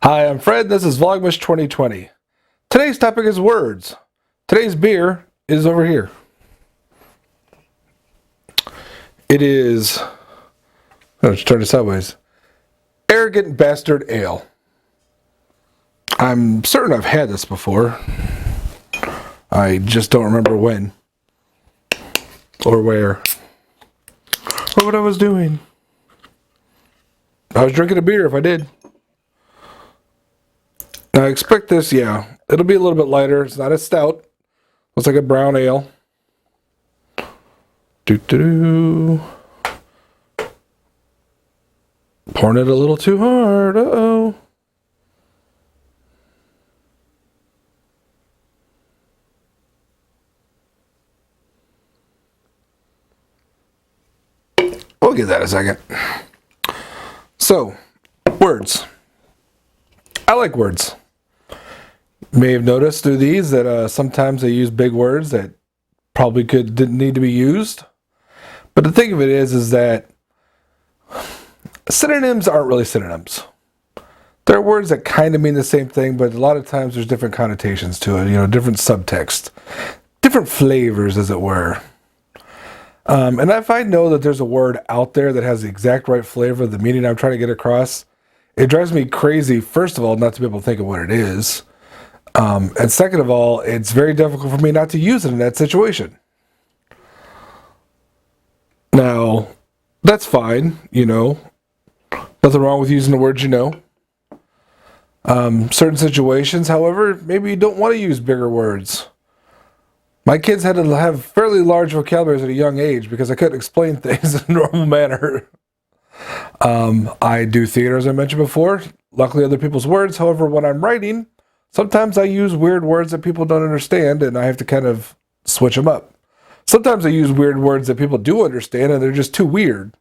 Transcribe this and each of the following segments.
Hi, I'm Fred. This is Vlogmas 2020. Today's topic is words. Today's beer is over here. It is, let's turn it sideways, Arrogant Bastard Ale. I'm certain I've had this before. I just don't remember when or where or what I was doing. I was drinking a beer if I did. Now, I expect this, it'll be a little bit lighter. It's not as stout. Looks like a brown ale. Pouring it a little too hard. Uh-oh. We'll give that a second. So, words. I like words. You may have noticed through these that sometimes I use big words that probably didn't need to be used. But the thing of it is that synonyms aren't really synonyms. There are words that kind of mean the same thing, but a lot of times there's different connotations to it, different subtext, different flavors, as it were. And if I know that there's a word out there that has the exact right flavor, the meaning I'm trying to get across, it drives me crazy, first of all, not to be able to think of what it is. And second of all, it's very difficult for me not to use it in that situation. Now, that's fine, Nothing wrong with using the words Certain situations, however, maybe you don't want to use bigger words. My kids had to have fairly large vocabularies at a young age because I couldn't explain things in a normal manner. I do theater, as I mentioned before. Luckily, other people's words. However, when I'm writing, sometimes I use weird words that people don't understand, and I have to kind of switch them up. Sometimes I use weird words that people do understand, and they're just too weird.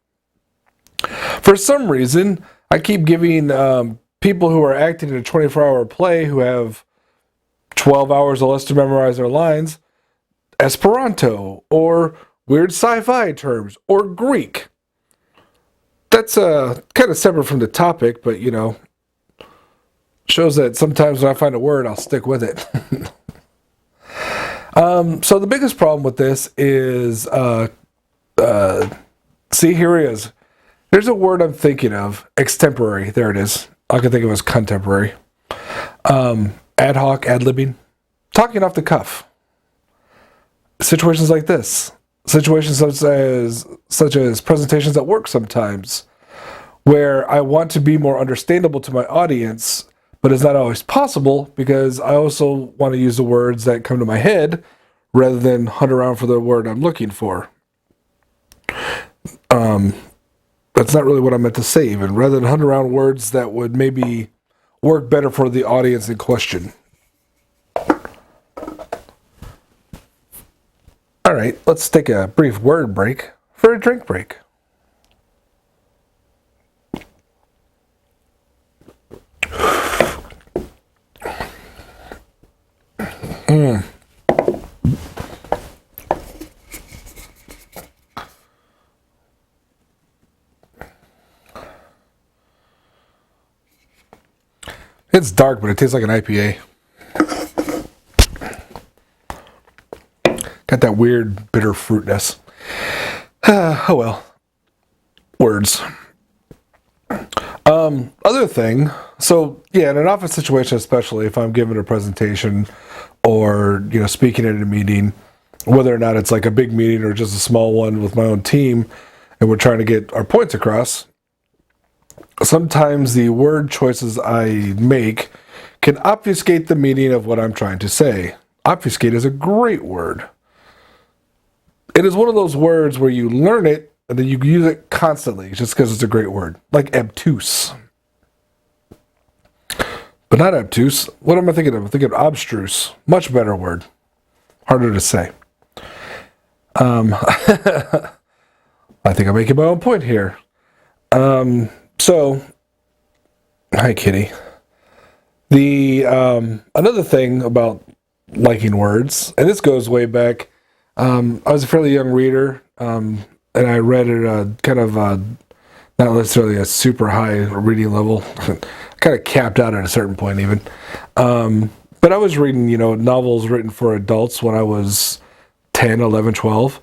For some reason, I keep giving people who are acting in a 24-hour play who have 12 hours or less to memorize their lines Esperanto, or weird sci-fi terms, or Greek. That's kind of separate from the topic, but, shows that sometimes when I find a word, I'll stick with it. So the biggest problem with this is, see, here it is. There's a word I'm thinking of, extemporary. There it is. I can think of it as contemporary. Ad hoc, ad-libbing. Talking off the cuff. Situations like this. Situations such as presentations at work sometimes, where I want to be more understandable to my audience, but it's not always possible because I also want to use the words that come to my head rather than hunt around for the word I'm looking for. That's not really what I meant to say, even. Rather than hunt around words that would maybe work better for the audience in question. All right, let's take a brief word break for a drink break. It's dark, but it tastes like an IPA. Got that weird bitter fruitness. Oh well. Words. Other thing, so yeah, in an office situation, especially if I'm giving a presentation or, speaking at a meeting, whether or not it's like a big meeting or just a small one with my own team, and we're trying to get our points across, sometimes the word choices I make can obfuscate the meaning of what I'm trying to say. Obfuscate is a great word. It is one of those words where you learn it and then you use it constantly just because it's a great word. Like obtuse. But not obtuse. What am I thinking of? I'm thinking of abstruse. Much better word. Harder to say. I think I'm making my own point here. So, hi Kitty. The another thing about liking words, and this goes way back. I was a fairly young reader, and I read it kind of Not necessarily a super high reading level. Kind of capped out at a certain point even. But I was reading, novels written for adults when I was 10, 11, 12.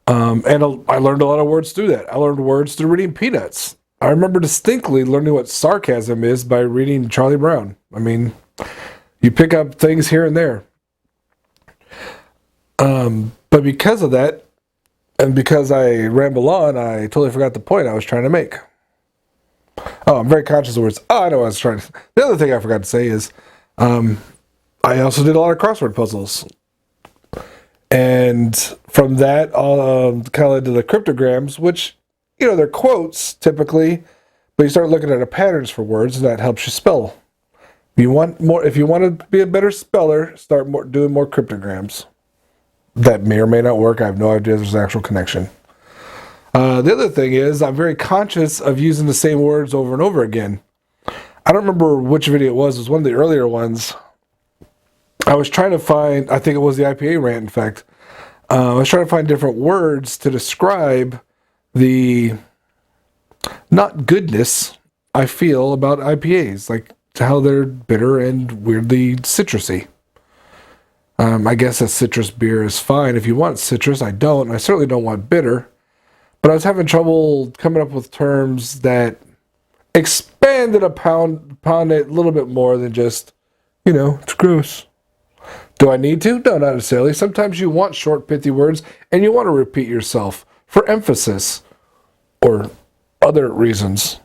And I learned a lot of words through that. I learned words through reading Peanuts. I remember distinctly learning what sarcasm is by reading Charlie Brown. I mean, you pick up things here and there. But because of that, and because I ramble on, I totally forgot the point I was trying to make. Oh, I'm very conscious of words. Oh, I know what I was trying to... The other thing I forgot to say is, I also did a lot of crossword puzzles. And from that, kind of led to the cryptograms, which, they're quotes, typically, but you start looking at the patterns for words, and that helps you spell. If you want to be a better speller, start doing more cryptograms. That may or may not work. I have no idea if there's an actual connection. The other thing is, I'm very conscious of using the same words over and over again. I don't remember which video it was. It was one of the earlier ones. I was trying to find, I think it was the IPA rant, in fact. I was trying to find different words to describe the not goodness I feel about IPAs, like how they're bitter and weirdly citrusy. I guess a citrus beer is fine if you want citrus. I don't. I certainly don't want bitter. But I was having trouble coming up with terms that expanded upon it a little bit more than just, it's gross. Do I need to? No, not necessarily. Sometimes you want short, pithy words, and you want to repeat yourself for emphasis or other reasons.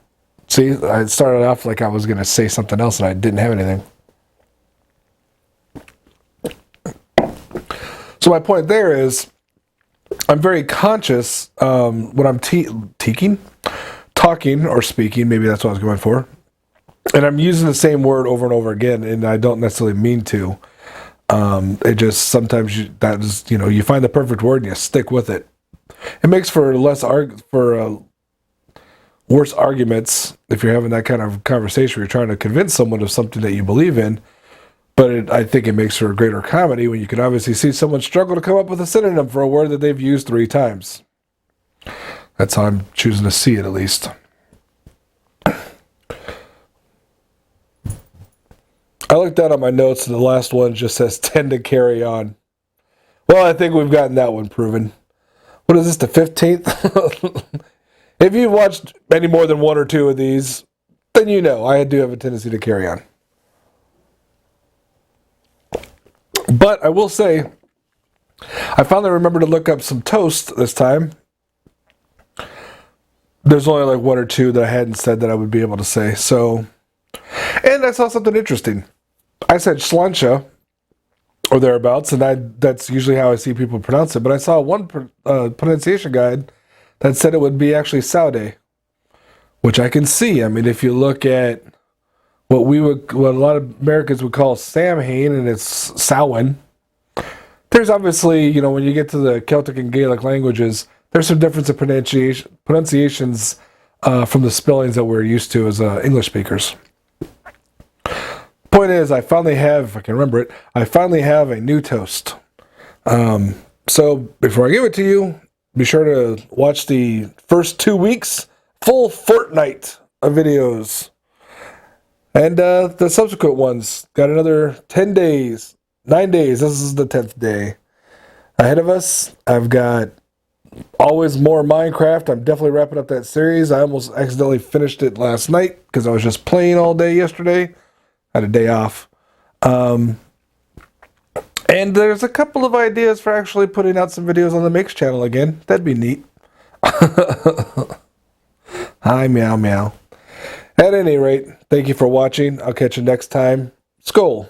See, I started off like I was going to say something else, and I didn't have anything. So my point there is, I'm very conscious when I'm talking or speaking, maybe that's what I was going for, and I'm using the same word over and over again, and I don't necessarily mean to. It just sometimes you find the perfect word and you stick with it. It makes for worse arguments if you're having that kind of conversation where you're trying to convince someone of something that you believe in. But I think it makes for a greater comedy when you can obviously see someone struggle to come up with a synonym for a word that they've used 3 times. That's how I'm choosing to see it, at least. I looked down on my notes, and the last one just says, tend to carry on. Well, I think we've gotten that one proven. What is this, the 15th? If you've watched any more than 1 or 2 of these, then I do have a tendency to carry on. But I will say, I finally remembered to look up some toast this time. There's only like 1 or 2 that I hadn't said that I would be able to say. So, and I saw something interesting. I said slancha, or thereabouts, and that's usually how I see people pronounce it. But I saw one pronunciation guide that said it would be actually saude, which I can see. I mean, if you look at what a lot of Americans would call Samhain, and it's Samhain. There's obviously, when you get to the Celtic and Gaelic languages, there's some difference in pronunciations from the spellings that we're used to as English speakers. Point is, I finally have, if I can remember it, I finally have a new toast. So before I give it to you, be sure to watch the first 2 weeks, full fortnight of videos. And the subsequent ones, got another 10 days, 9 days. This is the 10th day ahead of us. I've got always more Minecraft. I'm definitely wrapping up that series. I almost accidentally finished it last night because I was just playing all day yesterday. I had a day off. And there's a couple of ideas for actually putting out some videos on the Mix channel again. That'd be neat. Hi, meow, meow. At any rate, thank you for watching. I'll catch you next time. Skål!